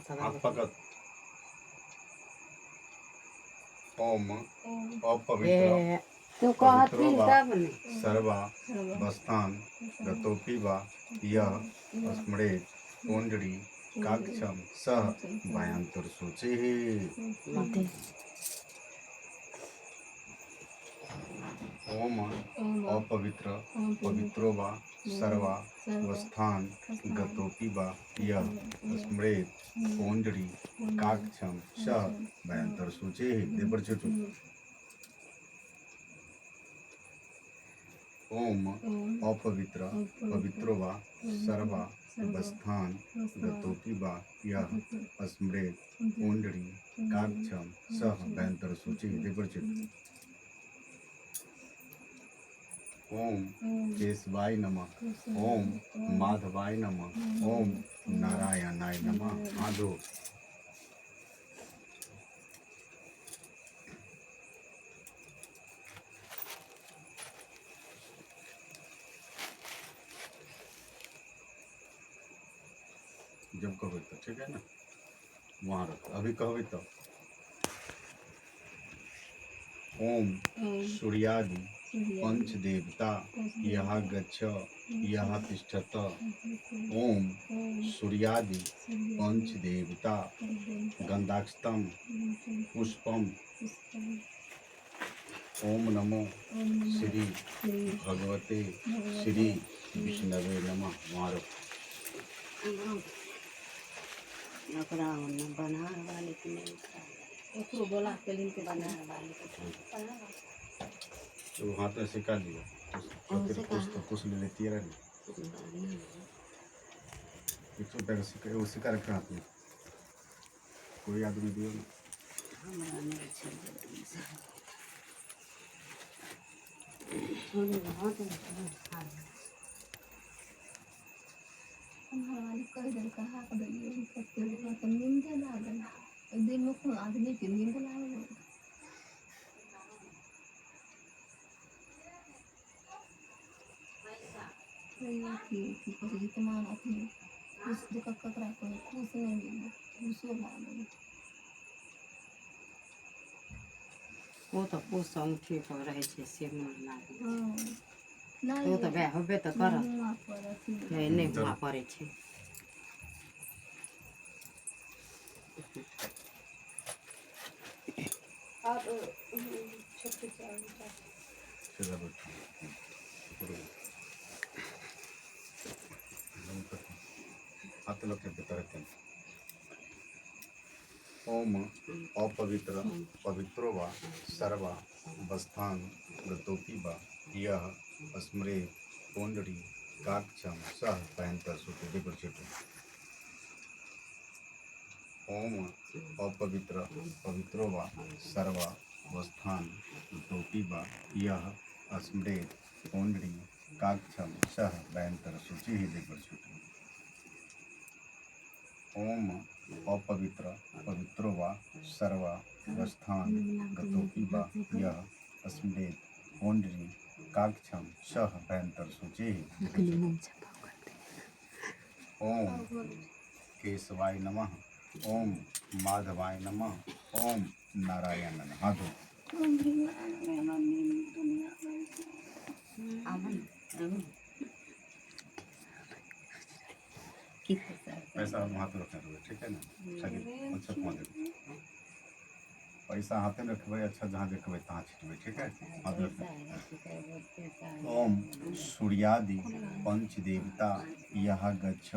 हाथ पकड़। ओम अपवित्र पवित्रो वा सर्वा वस्थान गतोपि वा यः स्मरेत् पुंडरी काक्षम सह भयंतर शुचिः। ओम अपवित्र पवित्रो वा सर्वा वस्थान गतोपि वा यः स्मरेत् पुंडरी काक्षम सह भयंतर शुचिः। देवर चुटु। ओम अपवित्र पवित्रो वा सर्वा वस्थान गतोपि वा यः स्मरेत् पुंडरी काक्षम सह भयंतर शुचिः। देवर चुटु। ओम केशवाय नमः। ओम माधवाय नमः। ओम नारायणाय नमः। हाथ धो। जब कहो तो ठीक है ना, वहाँ रख। अभी कहो तो ओम सूर्यादि पंच देवता यहाँ गच्छ यहाँ तिष्ठत। ओम सूर्यादि पंच देवता गंधाक्षतम पुष्पम। ओम नमो श्री भगवते श्री विष्णवे नमः। वहाँ रखो। बनार वाले की नहीं बोला के बनार वाले तो हाथ में सिखा दिया तो कुछ ले लेती है वो सिखा रखा हाथ में। कोई आदमी दियो ना। हमारा नहीं कई दिन कहा तो नींद लागल दिन में आदमी के नींद लागल जितना अथी खुश ककरा कोई खुश नहीं मिले खुशो लागल वो तो खुश अंगूठी पर रहे छे से मन लागल। तो तो बे होबे तो कर नहीं हुआ पड़े छे। आप छोटे हाथ लग के तरह। ओम अपवित्र पवित्रो वा सर्वा वस्थान गतोपि वा यः स्मरेत् पुंडरी काक्षम सह भयंतर शुचिः। ओम अपवित्र पवित्रो वा सर्वा वस्थान गतोपि वा यः स्मरेत् पुंडरी काक्षम सह भयंतर शुचिः। ओम अपवित्र पवित्रो वा सर्वा वस्थान गतोपि वा यः स्मरेत् पुंडरी काक्षम सह भयंतर शुचिः। ओम केशवाय नमः। ओम माधवाय नमः। ओम नारायण नमः। हाथ पैसा हाथ रखना ठीक है ना। अच्छा पैसा हाथ में रखबे अच्छा जहाँ देखबे तहाँ छिटबे ठीक है। हाथ रखना। ओम सूर्यादि पंच देवता यहाँ गच्छ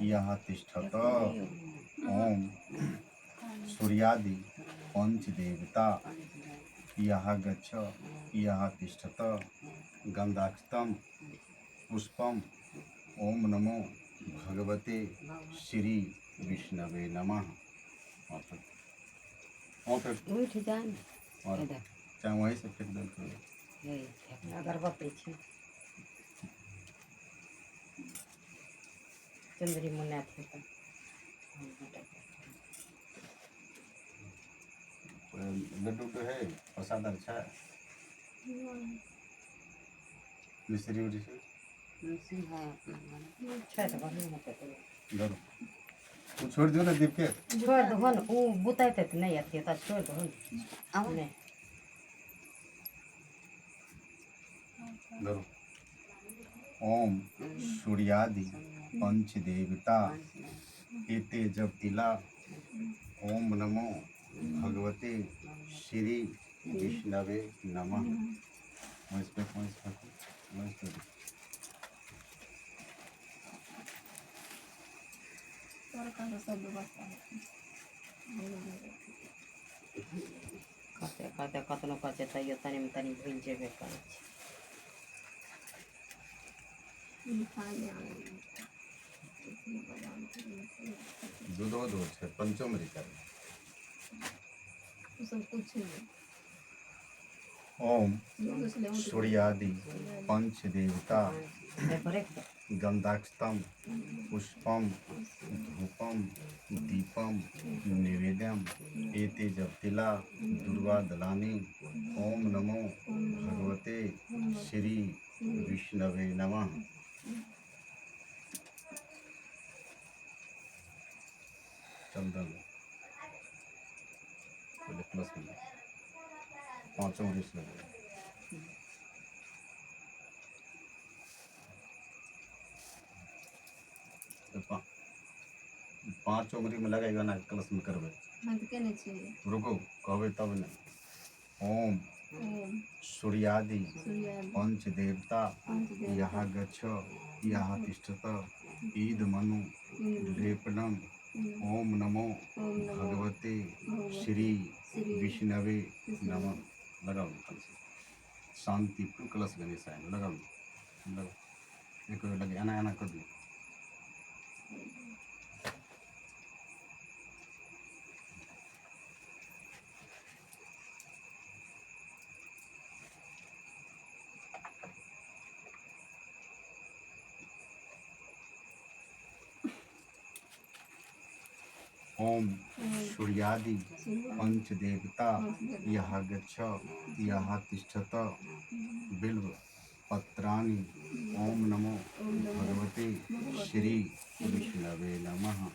यहाँ तिष्ठत। ओम सूर्यादि पंच देवता यहाँ गच्छ यहाँ तिष्ठत। गंधाक्षतम पुष्पम। ओम नमो भगवते श्री विष्णवे नमः। उठ जान चाहे वहीं से फेंक दो। अगरबत्ती छे चंद्री मुन्ना थे लड्डू तो है प्रसाद अच्छा है। मिश्री उड़ी से है अपना अच्छा है तो बढ़िया होता है। वो छोड़ दियो ना दीप के छोड़ दो न वो बुताते तो नहीं आती तो छोड़ दो न नहीं धरो। ओम सूर्यादि पंच देवता एते जब तिला ओम नमो भगवते श्री विष्णवे नमः। कहते कहते कतनो कहते तैयो तनी तनी भूल जेबे करे छै दूधो दूध है पंचमरी कर। ओम सूर्यादि पंच देवता गंधाक्षतम पुष्पम धूपम दीपम निवेद्यम एते जपतिला दुर्वा दलानी। ओम नमो भगवते श्री विष्णवे नमः। चंदन प्लस में पांचों डिश लगे। पांच उंगली में लगेगा ना कलश में करवे रुको कहवे तब नहीं। ओम सूर्यादि पंच देवता यहाँ गच्छ यहाँ तिष्ठत ईद मनु लेपनम। ओम नमो भगवते श्री विष्णवे नमः। लगाओ शांति कलश गणेश आए लगाओ लगाओ एक लगे आना आना कर दो। ओम सूर्यादि पंच देवता यहाँ गच्छ यहाँ तिष्ठत बिल्व पत्राणि। ओम नमो भगवते श्री विष्णवे नमः।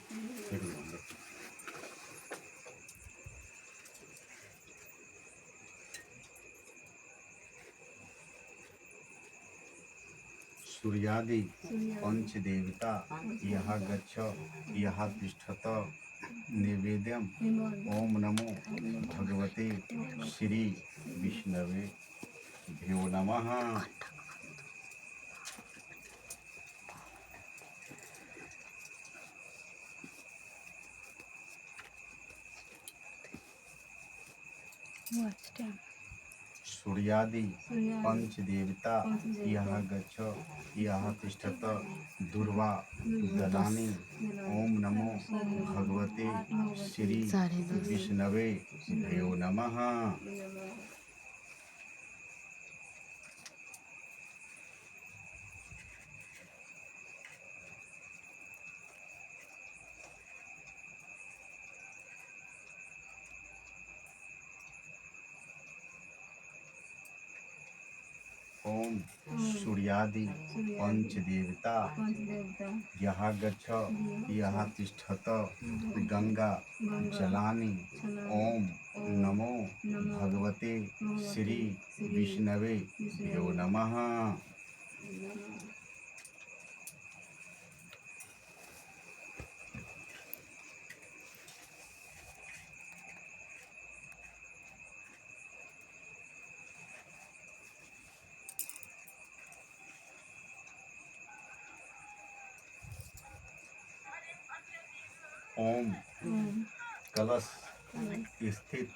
सूर्यादि पंच देवता यहाँ गच्छ यहाँ तिष्ठत निवेद्यम। ओम नमो भगवते श्री विष्णवे भ्यो नमः। सूर्यादि पंच देवता यहाँ गच्छ यहाँ तिष्ठत दुर्वा दलानी। ओम नमो भगवते श्री विष्णवे भ्यो नमः। ओम सूर्यादि पंच देवता यहाँ गच्छ यहाँ तिष्ठत गंगा जलानि। ओम नमो भगवते श्री विष्णवे भ्यो नमः। ओम कलश स्थित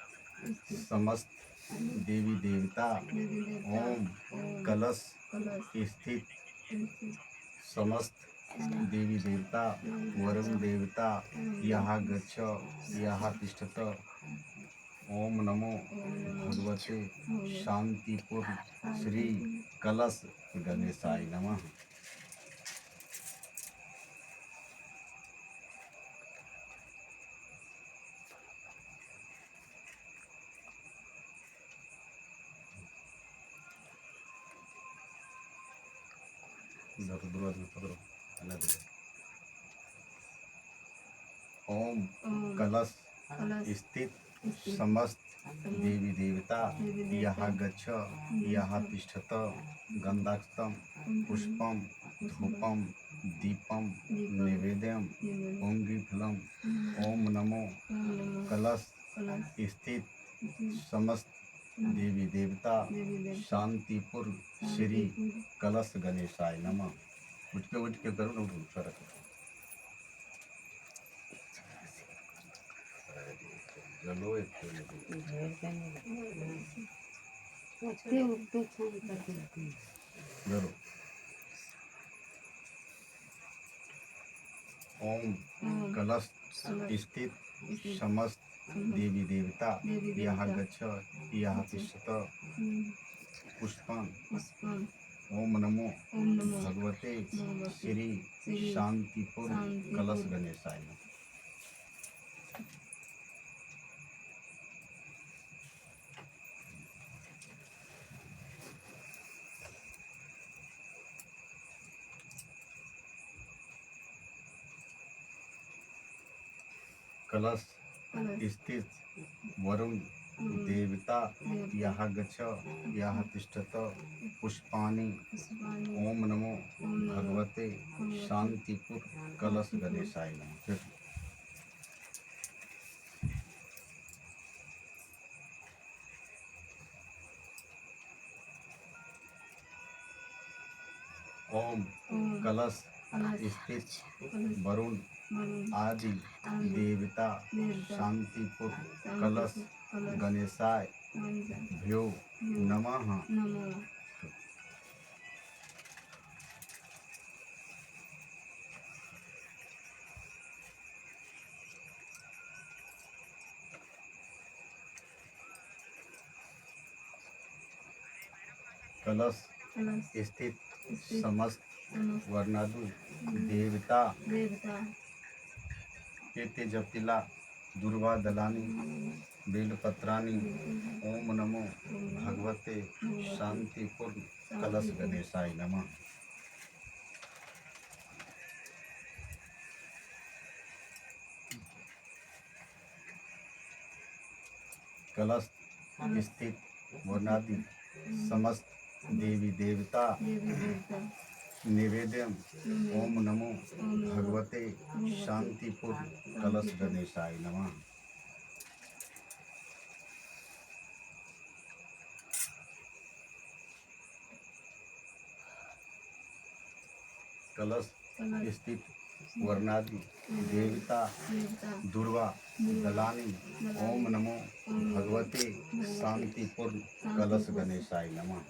समस्त देवी देवता। ओम कलश स्थित समस्त देवी देवता वरुण देवता यहाँ गच्छ यहाँ तिष्ठत। ओम नमो भगवते शांतिपूर्ण श्री कलश गणेशाय नमः। पकड़ो कलश स्थित समस्त देवी देवता यहाँ गच्छ यहाँ तिष्ठत गंधाक्षतम पुष्पम धूपम दीपम नैवेद्यम ओंगीफलम ओम नमो कलश स्थित समस्त देवी देवता शांतिपुर श्री कलश गणेशाय नमः। उठ के करो ना, उठ सारा करो। चलो एक करो। ओम कलश स्थित समस्त देवी देवता यहाँ गच्छ यहाँ तिष्ठत पुष्पं ओम नमो भगवते श्री शांतिपुर कलश गणेशाय नमः। कलश स्थित वरुण देवता यहाँ गच्छ यहाँ तिष्ठत पुष्पाणि ओम नमो भगवते शांतिपुर कलश गणेशाय नमः। ओम कलश स्थित वरुण आदि देवता शांतिपुर कलश गणेशाय भ्यो नमः। कलश स्थित समस्त वर्णादु देवता केते जपिला दुर्वा दलानी बेलपत्रानी ओम नमो भगवते शांतिपुर कलश गणेशाय नमः। कलश स्थित वर्णादि समस्त देवी देवता निवेद्यम ओम नमो भगवते शांतिपुर कलश गणेशाय नमः। कलश स्थित वर्णादि देवता दुर्वा दलानी ओम नमो भगवते शांतिपुर कलश गणेशाय नमः।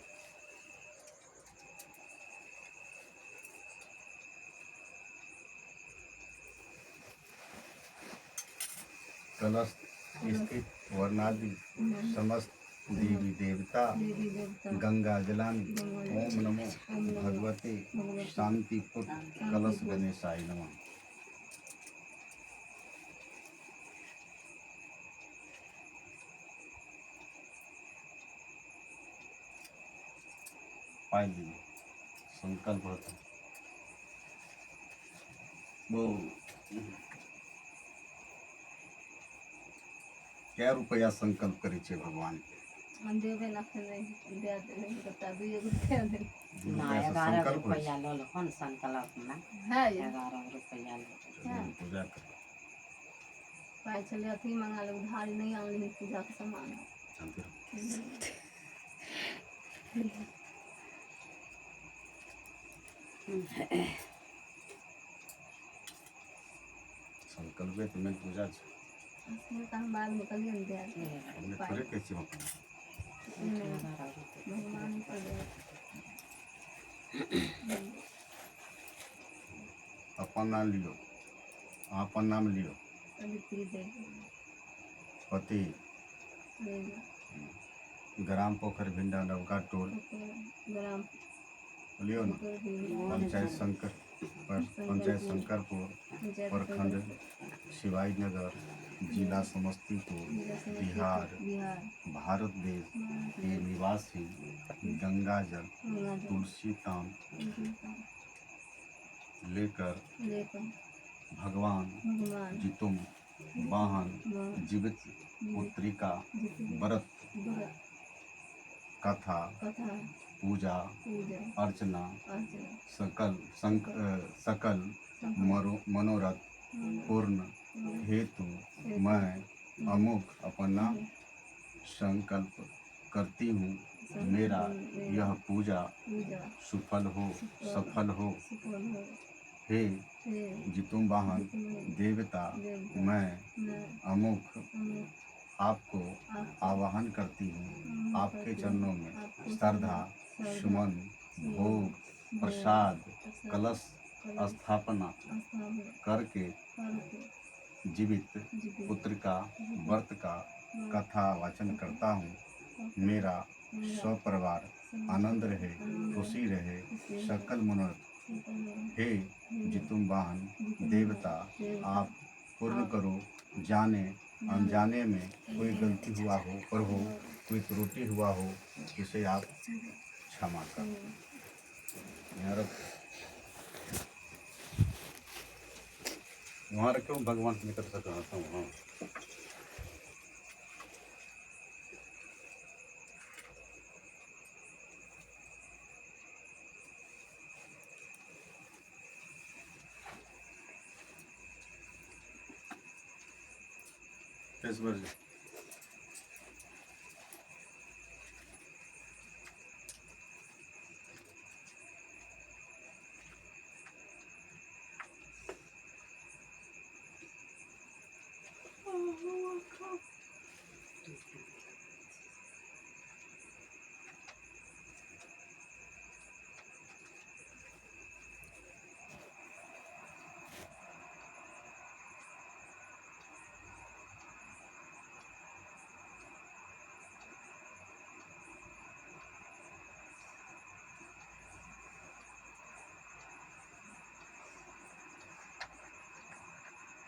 कलश स्थित वर्णादि समस्त देवी देवता गंगा जलानी ओम नमो भगवते शांतिपुर कलश गणेशाय नमः। पाइए संकल्प होता क्या रुपया संकल्प करे छे भगवान के देवे ना दे दे बता दो ये रुपया दे ना 11 रुपया ल लो कौन संकल्प ना है 11 रुपया ले पूजा कर पाए चले अथी मंगा ले उधारी नहीं आने पूजा का सामान संकल्प है तुम्हें पूजा छे ये काम बाद में कल दे दे हमने थोड़े कैसे मकान भगवान को दे अपन नाम लियो अपन नाम लियो अभी दे पति ग्राम पोखर भिंडा नवका टोल ग्राम लियो ना पंचायत शंकरपुर प्रखंड शिवाई नगर जिला समस्तीपुर बिहार भारत देश के निवासी गंगा जल तुलसी ताम लेकर भगवान जी तुम वाहन जीवित पुत्रिका व्रत कथा पूजा अर्चना सकल मनोरथ पूर्ण हेतु मैं अमुक अपना संकल्प करती हूँ, मेरा यह पूजा सफल हो। हे जितुम वाहन देवता, मैं अमुक आपको आवाहन करती हूँ। आपके चरणों में श्रद्धा सुमन भोग प्रसाद कलश स्थापना करके जीवित पुत्र का व्रत का कथा वाचन करता हूँ। मेरा स्वपरिवार आनंद रहे, खुशी रहे, सकल मनोरथ। हे जितुम वाहन देवता, आप पूर्ण करो। जाने अनजाने में कोई गलती हुआ हो, प्रभु कोई त्रुटि हुआ हो, इसे आप क्षमा करो। वहाँ रखो, भगवान की तरफ से कहता हूँ। इस बार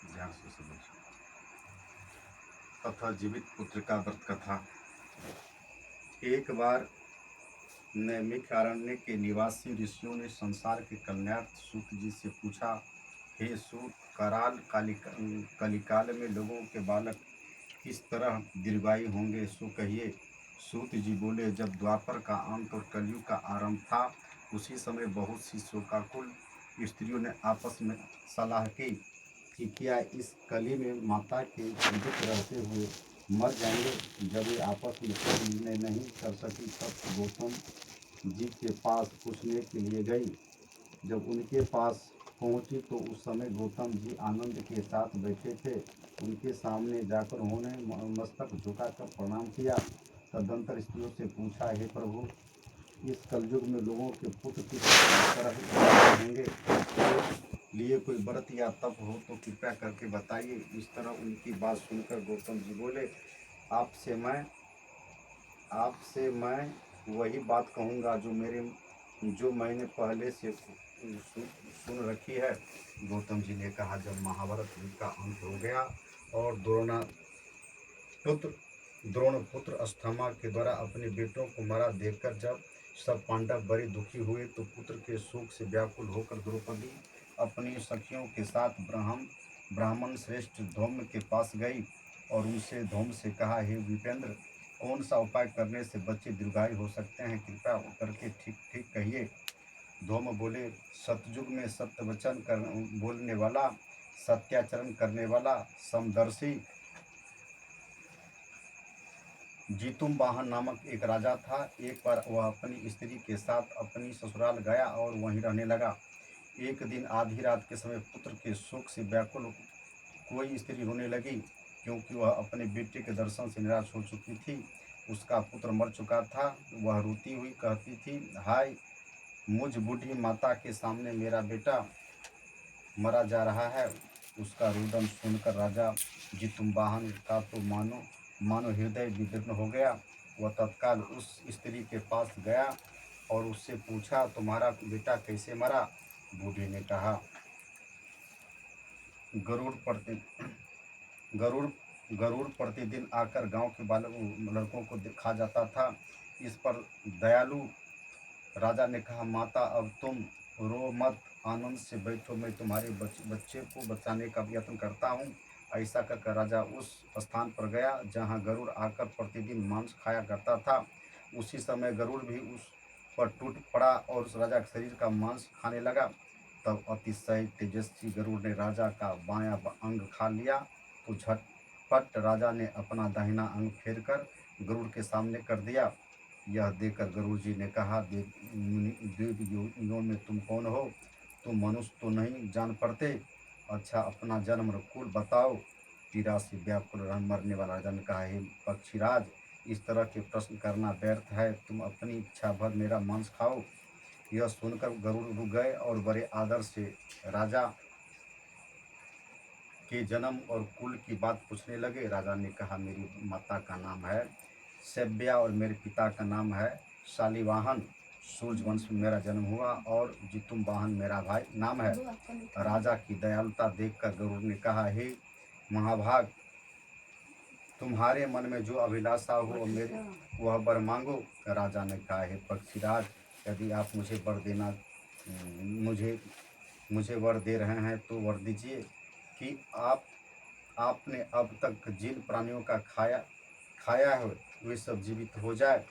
ध्यान से समझ। तथा जीवित पुत्र का व्रत कथा। एक बार नैमिषारण्य के निवासी ऋषियों ने संसार के कल्याणार्थ सूत जी से पूछा, हे सूत, कराल कलिकाल में लोगों के बालक किस तरह दीर्घायु होंगे, सो कहिए। सूत जी बोले, जब द्वापर का अंत और कलयुग का आरंभ था, उसी समय बहुत सी शोकाकुल स्त्रियों ने आपस में सलाह की कि क्या इस कली में माता के जीवित रहते हुए मर जाएंगे। जब ये आपस में निर्णय नहीं कर सकी, तब गौतम जी के पास पूछने के लिए गई। जब उनके पास पहुंची तो उस समय गौतम जी आनंद के साथ बैठे थे। उनके सामने जाकर उन्होंने मस्तक झुकाकर प्रणाम किया। तदंतर स्त्रियों से पूछा, हे प्रभु, इस कलयुग में लोगों के पुत्र किस तरह होंगे, तो लिए कोई व्रत या तप हो तो कृपया करके बताइए। इस तरह उनकी बात सुनकर गौतम जी बोले, आपसे मैं वही बात कहूँगा जो मैंने पहले से सुन रखी है। गौतम जी ने कहा, जब महाभारत युद्ध का अंत हो गया और द्रोण पुत्र अस्थमा के द्वारा अपने बेटों को मरा देखकर जब सब पांडव बड़े दुखी हुए, तो पुत्र के शोक से व्याकुल होकर द्रौपदी अपनी सखियों के साथ ब्राह्मण श्रेष्ठ धौम्य के पास गई और उनसे धौम्य से कहा, हे विपेंद्र, कौन सा उपाय करने से बच्चे दीर्घायु हो सकते हैं, कृपया करके ठीक ठीक कहिए। धौम्य बोले, सतयुग में सत्य वचन बोलने वाला, सत्याचरण करने वाला, समदर्शी जितुम वाहन नामक एक राजा था। एक बार वह अपनी स्त्री के साथ अपनी ससुराल गया और वहीं रहने लगा। एक दिन आधी रात के समय पुत्र के शोक से व्याकुल कोई स्त्री रोने लगी, क्योंकि वह अपने बेटे के दर्शन से निराश हो चुकी थी। उसका पुत्र मर चुका था। वह रोती हुई कहती थी, हाय, मुझ बूढ़ी माता के सामने मेरा बेटा मरा जा रहा है। उसका रुदन सुनकर राजा जितुम वाहन का तो मानो हृदय विदीर्ण हो गया। वह तत्काल उस स्त्री के पास गया और उससे पूछा, तुम्हारा बेटा कैसे मरा। बूढ़ी ने कहा, गरुड़ प्रतिदिन आकर गांव के लड़कों को खा जाता था। इस पर दयालु राजा ने कहा, माता, अब तुम रो मत, आनंद से बैठो, मैं तुम्हारे बच्चे को बचाने का यत्न करता हूँ। ऐसा कर राजा उस स्थान पर गया जहाँ गरुड़ आकर प्रतिदिन मांस खाया करता था। उसी समय गरुड़ भी उस पर टूट पड़ा और उस राजा के शरीर का मांस खाने लगा। तब अतिशय तेजस्वी गरुड़ ने राजा का बायां अंग खा लिया। तो झटपट राजा ने अपना दाहिना अंग फेर कर गरुड़ के सामने कर दिया। यह देखकर गरुड़ जी ने कहा, देव योनियों में तुम कौन हो? तुम मनुष्य तो नहीं जान पड़ते। अच्छा, अपना जन्म और कुल बताओ। पीड़ा से व्याकुल मरने वाला राजा ने कहा, हे पक्षीराज, इस तरह के प्रश्न करना व्यर्थ है। तुम अपनी इच्छा भर मेरा मांस खाओ। यह सुनकर गरुड़ रुक गए और बड़े आदर से राजा के जन्म और कुल की बात पूछने लगे। राजा ने कहा, मेरी माता का नाम है सैव्या और मेरे पिता का नाम है शालिवाहन। सूर्य वंश में मेरा जन्म हुआ और जितुम्वाहन मेरा भाई नाम है। राजा की दयालुता देखकर गरुड़ ने कहा, हे महाभाग, तुम्हारे मन में जो अभिलाषा हो मेरे वह वर मांगो। राजा ने कहा, हे पक्षीराज, यदि आप मुझे वर देना मुझे वर दे रहे हैं तो वर दीजिए कि आपने अब तक जिन प्राणियों का खाया है वे सब जीवित हो जाए।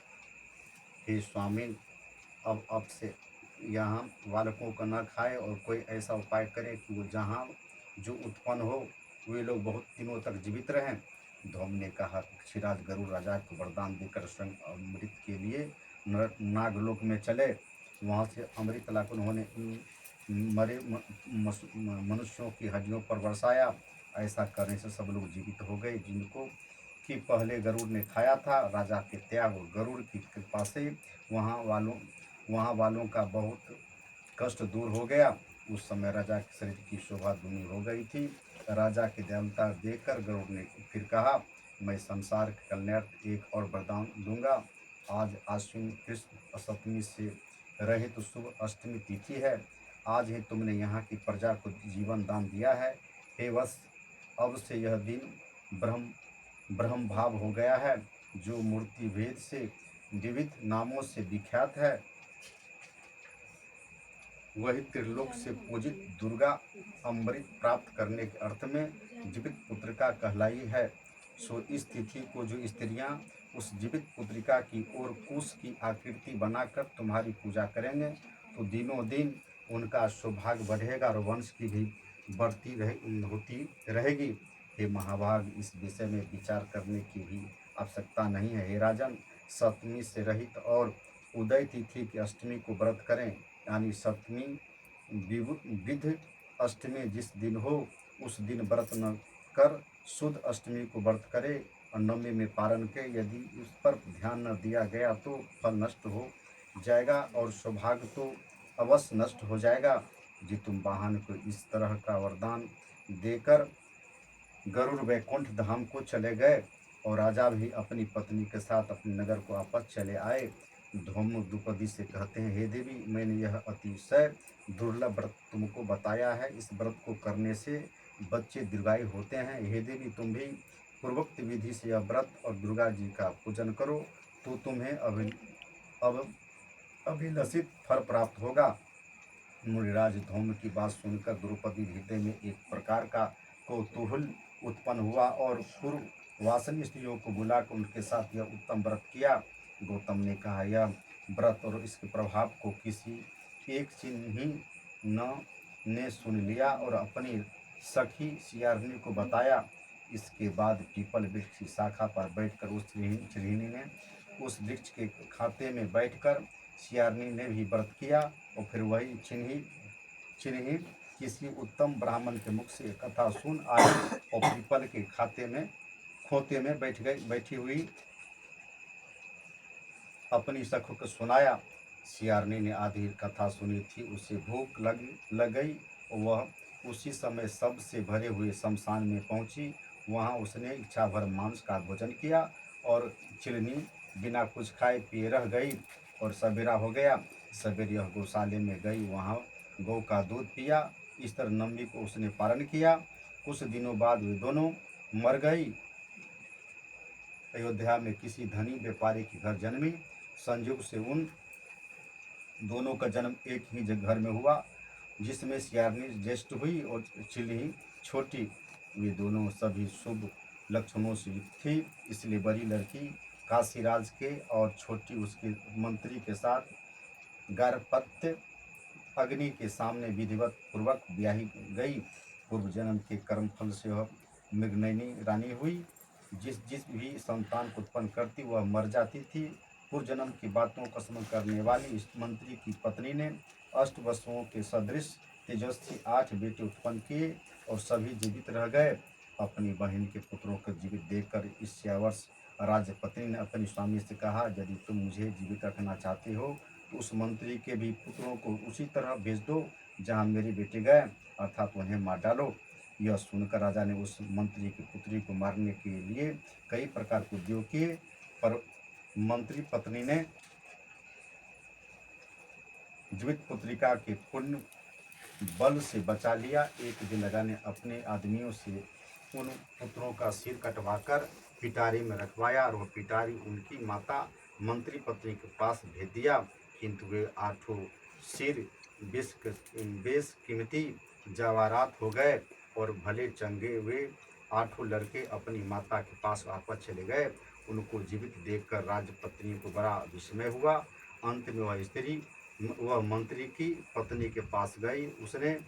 हे स्वामी, अब से यहाँ बालकों को न खाए और कोई ऐसा उपाय करे कि वो जहाँ जो उत्पन्न हो वे लोग बहुत दिनों तक जीवित रहें। धौम ने कहा, पक्षीराज गरुड़ राजा को वरदान देकर स्वयं अमृत के लिए नागलोक में चले। वहाँ से अमृत लाकर उन्होंने मरे मनुष्यों की हड्डियों पर बरसाया। ऐसा करने से सब लोग जीवित हो गए जिनको कि पहले गरुड़ ने खाया था। राजा के त्याग और गरुड़ की कृपा से वहाँ वालों का बहुत कष्ट दूर हो गया। उस समय राजा के शरीर की शोभा दुनी हो गई थी। राजा की दयालुता देखकर गरुड़ ने फिर कहा, मैं संसार के कल्याणार्थ एक और वरदान दूंगा। आज आश्विन कृष्ण सप्तमी से रहित शुभ अष्टमी तिथि है। आज ही तुमने यहाँ की प्रजा को जीवन दान दिया है। हे वत्स, अब से यह दिन ब्रह्म भाव हो गया है, जो मूर्ति भेद से विविध नामों से विख्यात है। वही त्रिलोक से पूजित दुर्गा अमृत प्राप्त करने के अर्थ में जीवित पुत्रिका कहलाई है। सो इस तिथि को जो स्त्रियां उस जीवित पुत्रिका की ओर कुश की आकृति बनाकर तुम्हारी पूजा करेंगे तो दिनों दिन उनका सौभाग्य बढ़ेगा और वंश की भी होती रहेगी। हे महाभाग, इस विषय में विचार करने की भी आवश्यकता नहीं है। हे राजन, सप्तमी से रहित और उदय तिथि की अष्टमी को व्रत करें, यानी सप्तमी विध अष्टमी जिस दिन हो उस दिन व्रत न कर शुद्ध अष्टमी को व्रत करे और नवमी में पारण के। यदि उस पर ध्यान न दिया गया तो फल नष्ट हो जाएगा और सौभाग्य तो अवश्य नष्ट हो जाएगा। जितुम्वाहन को इस तरह का वरदान देकर गरुड़ वैकुंठ धाम को चले गए और राजा भी अपनी पत्नी के साथ अपने नगर को वापस चले आए। धौम द्रुपदी से कहते हैं, हे देवी, मैंने यह अतिशय दुर्लभ व्रत तुमको बताया है। इस व्रत को करने से बच्चे दीर्घायु होते हैं। हे देवी, तुम भी पूर्वोक्त विधि से यह व्रत और दुर्गा जी का पूजन करो तो तुम्हें अभिलषित फल प्राप्त होगा। मुनिराज धौम की बात सुनकर द्रौपदी हृदय में एक प्रकार का कौतूहल उत्पन्न हुआ और पूर्व वासनी स्त्रियों को बुलाकर उनके साथ यह उत्तम व्रत किया। गौतम ने कहा, यह व्रत और इसके प्रभाव को किसी एक चिन्ही ने सुन लिया और अपनी सखी सियारनी को बताया। इसके बाद पीपल वृक्ष की शाखा पर बैठकर उस चिरहिनी ने उस वृक्ष के खाते में बैठकर सियारनी ने भी व्रत किया और फिर वही चिन्ही किसी उत्तम ब्राह्मण के मुख से कथा सुन आई और पीपल के खोते में बैठी हुई अपनी सखी को सुनाया। सियारनी ने आधी कथा सुनी थी, उसे भूख लग गई और वह उसी समय सबसे भरे हुए शमशान में पहुंची। वहां उसने इच्छा भर मांस का भोजन किया और चिलनी बिना कुछ खाए पिए रह गई और सवेरा हो गया। सवेरे यह गौशाले में गई, वहां गौ का दूध पिया। इस तरह नवमी को उसने पारण किया। कुछ दिनों बाद वे दोनों मर गई। अयोध्या में किसी धनी व्यापारी के घर जन्मी। संयोग से उन दोनों का जन्म एक ही घर में हुआ, जिसमें सियारनी ज्येष्ठ हुई और चिल्ली छोटी। वे दोनों सभी शुभ लक्षणों से युक्त थी, इसलिए बड़ी लड़की काशीराज के और छोटी उसके मंत्री के साथ गारहपत्य अग्नि के सामने विधिवत पूर्वक ब्याही गई। पूर्व जन्म के कर्म फल से वह मृगनयनी रानी हुई। जिस भी संतान को उत्पन्न करती वह मर जाती थी। पूर्व जन्म की बातों का स्मरण करने वाली इस मंत्री की पत्नी ने अष्टवसुओं के सदृश तेजस्वी 8 बेटे उत्पन्न किए और सभी जीवित रह गए। अपनी बहन के पुत्रों को जीवित देखकर ईर्ष्यावश राजपत्नी ने अपने स्वामी से कहा, यदि तुम मुझे जीवित रखना चाहते हो तो उस मंत्री के भी पुत्रों को उसी तरह भेज दो जहाँ मेरे बेटे गए, अर्थात उन्हें मार डालो। यह सुनकर राजा ने उस मंत्री की पुत्री को मारने के लिए कई प्रकार के उद्योग किए, पर मंत्री पत्नी ने जीवित पुत्रिका के पुण्य बल से बचा लिया। एक दिन राजा ने अपने आदमियों से उन पुत्रों का सिर कटवाकर पिटारी में रखवाया और वह पिटारी उनकी माता मंत्री पत्नी के पास भेज दिया, किंतु वे 8 सिर बेशकीमती जवाहरात हो गए और भले चंगे वे 8 लड़के अपनी माता के पास वापस चले गए। उनको जीवित देखकर राजपत्नी को बड़ा विस्मय हुआ। अंत में वह मंत्री की पत्नी के पास गई। उसने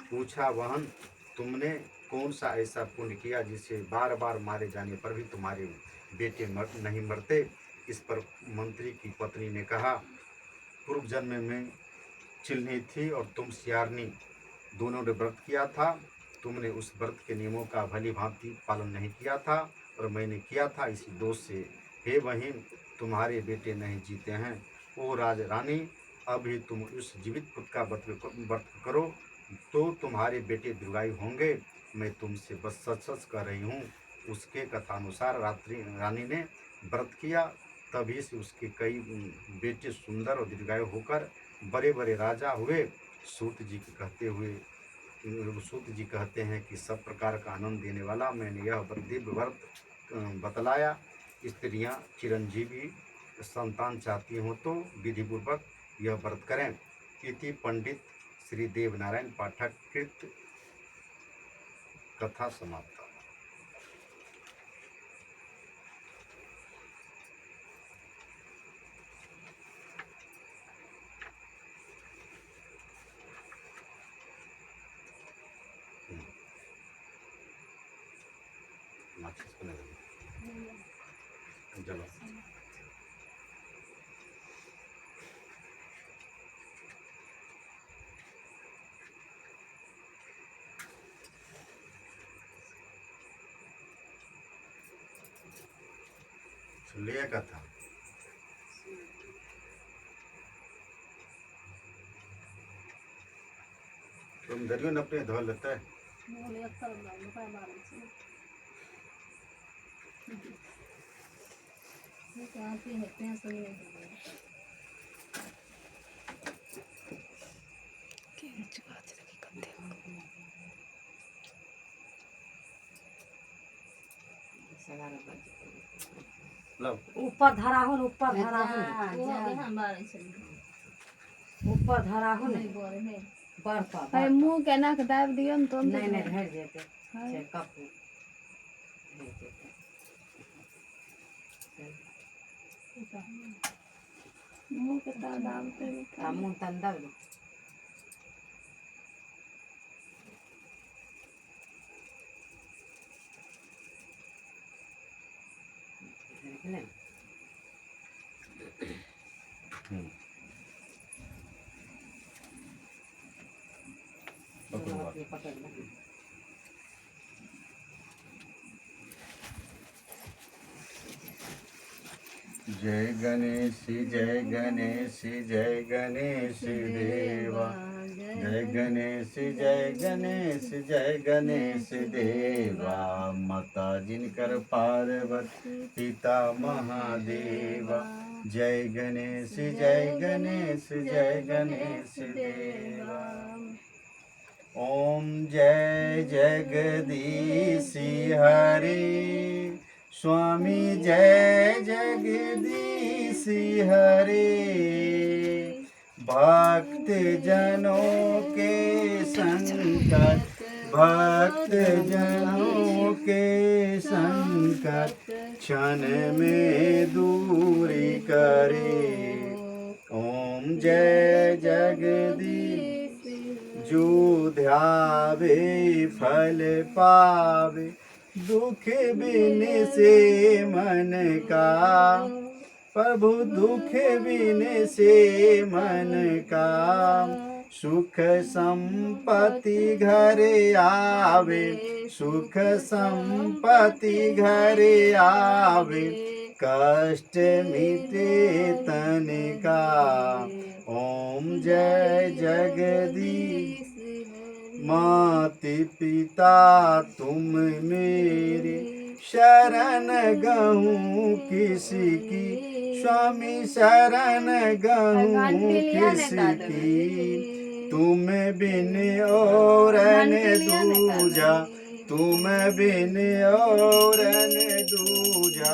पूछा, बहन, तुमने कौन सा ऐसा पुण्य किया जिससे बार बार मारे जाने पर भी तुम्हारे बेटे नहीं मरते? इस पर मंत्री की पत्नी ने कहा, पूर्व जन्म में चिल्नी थी और तुम सियारनी, दोनों ने व्रत किया था। तुमने उस व्रत के नियमों का भली भांति पालन नहीं किया था और मैंने किया था। इसी दोष से हे बहन, तुम्हारे बेटे नहीं जीते हैं। ओ राजरानी, अभी तुम उस जीवित पुत्र का व्रत करो तो तुम्हारे बेटे दीर्घायु होंगे। मैं तुमसे बस सच कह रही हूँ। उसके कथानुसार रानी ने व्रत किया, तभी से उसके कई बेटे सुंदर और दीर्घायु होकर बड़े बड़े राजा हुए। सूत जी कहते हैं कि सब प्रकार का आनंद देने वाला मैंने यह दिव्य व्रत बतलाया। स्त्रियां चिरंजीवी संतान चाहती हों तो विधिपूर्वक यह व्रत करें। इति पंडित श्री देवनारायण पाठक कृत कथा समाप्त। चलो ले कथा तुम दरियो न अपने धो लेते हैं। ऊपर धरा हो, ऊपर धरा हो, ऊपर धरा हो नहीं बरपा मुंह के नाक दाब दियो न तो नहीं नहीं धर जेते से कपू मुंह के ताव दाबते मुंह तन दब दो नहीं पकड़ ले। जय गणेश जय गणेश जय गणेश देवा, जय गणेश जय गणेश जय गणेश देवा। माता जिनकर पार्वती पिता महादेवा, जय गणेश जय गणेश जय गणेश देवा। ओम जय जगदीश हरे, स्वामी जय जगदीश हरे। भक्त जनों के संकट भक्त जनों के संकट क्षण में दूरी करे। ओम जय जगदीश जो ध्यावे फल पावे, दुख बिन से मन का। प्रभु दुख बिन से मन का, सुख संपत्ति घर आवे, सुख संपत्ति घर आवे, कष्ट मिटे तन का। ओम जय जगदीश माति पिता तुम मेरे, शरण गहूँ किसी की, स्वामी शरण गहूँ किसकी। तुम बिन और दूजा, तुम बिन और दूजा,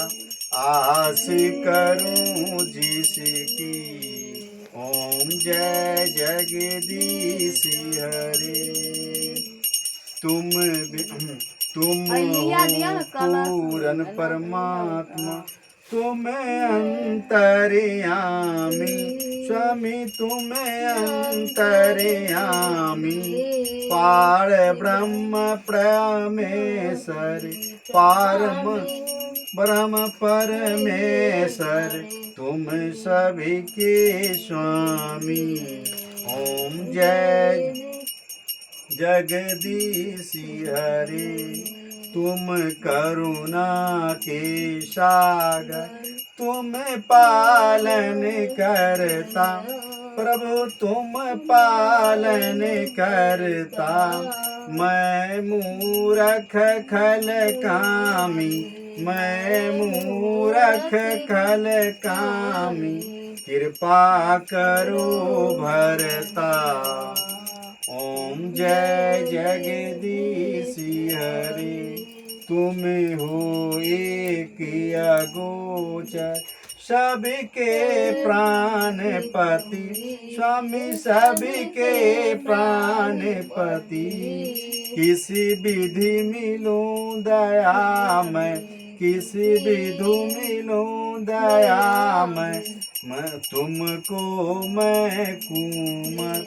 आस करूं जिसकी। ओम जय जगदीश हरे। तुम पूरन परमात्मा, तुम अंतर्यामी, स्वामी तुम अंतर्यामी। पार ब्रह्म परमेश्वर, पारम ब्रह्म परमेश्वर, तुम सभी के स्वामी। ओम जय जगदीश हरे। तुम करुणा के सागर, तुम पालन करता, प्रभु तुम पालन करता। मैं मूरख खल कामी, मैं मूरख खल कामी, कृपा करो भरता। ओम जय जगदीश हरे। तुम हो एक अगोचर, सबके प्राणपति, स्वामी सबके प्राणपति। किसी विधि मिलूं दया मैं, किसी विधि मिलूं दया मैं तुमको मैं कुमत।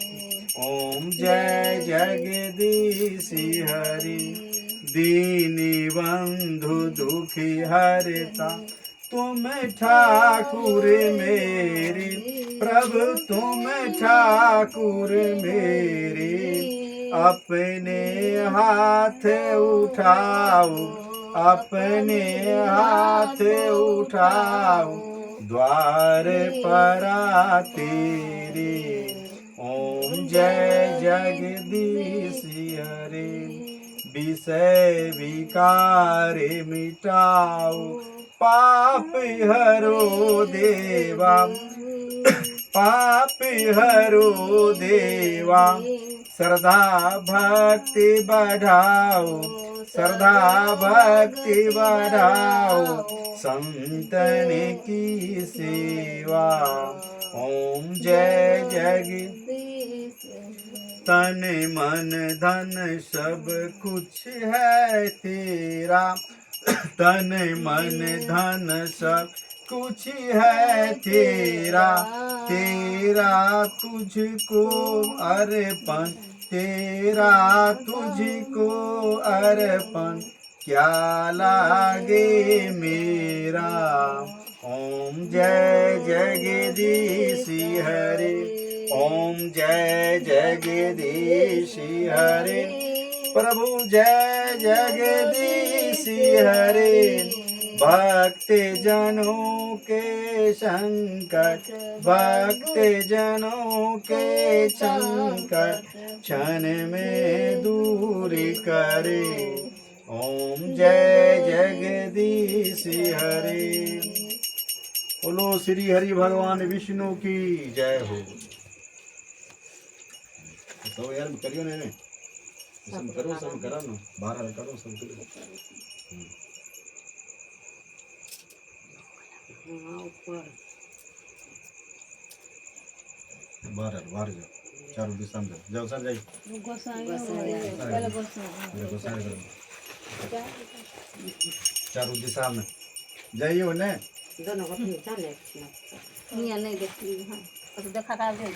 ओम जय जगदीश हरि। दीन बंधु दुखी हरता, तुम ठाकुर मेरे, प्रभु तुम ठाकुर मेरे। अपने हाथ उठाओ, अपने हाथ उठाओ, द्वार पर तेरे। ओम जय जगदीश हरे। विषय विकार मिटाओ, पाप हरो देवा, पाप हरो देवा। श्रद्धा भक्ति बढ़ाओ, श्रद्धा भक्ति बढ़ाओ, संतन की सेवा। ओम जय जगदीश। तन मन धन सब कुछ है तेरा, तन मन धन सब कुछ है तेरा। तेरा तुझको अर्पण, तेरा तुझको अर्पण, क्या लागे मेरा। ओम जय जगदीश हरे। ओम जय जगदीश हरे। प्रभु जय जगदीश हरे। भक्त जनों के संकट, भक्त जनों के संकट, क्षण में दूर करे। ओम जय जगदीश हरे। बोलो श्री हरि भगवान विष्णु की जय हो। तो यार करियो ने सब करो, सब करा ना, बाहर करो सब करो। ऊपर बाहर बाहर जाओ। चारों दिशा में जाओ सर जाइए गोसाई गोसाई पहले गोसाई ये गोसाई करो चारों दिशा में जाइए उन्हें दोनों को फिर चले हियाँ नहीं देखली हाँ तो देखा का भेल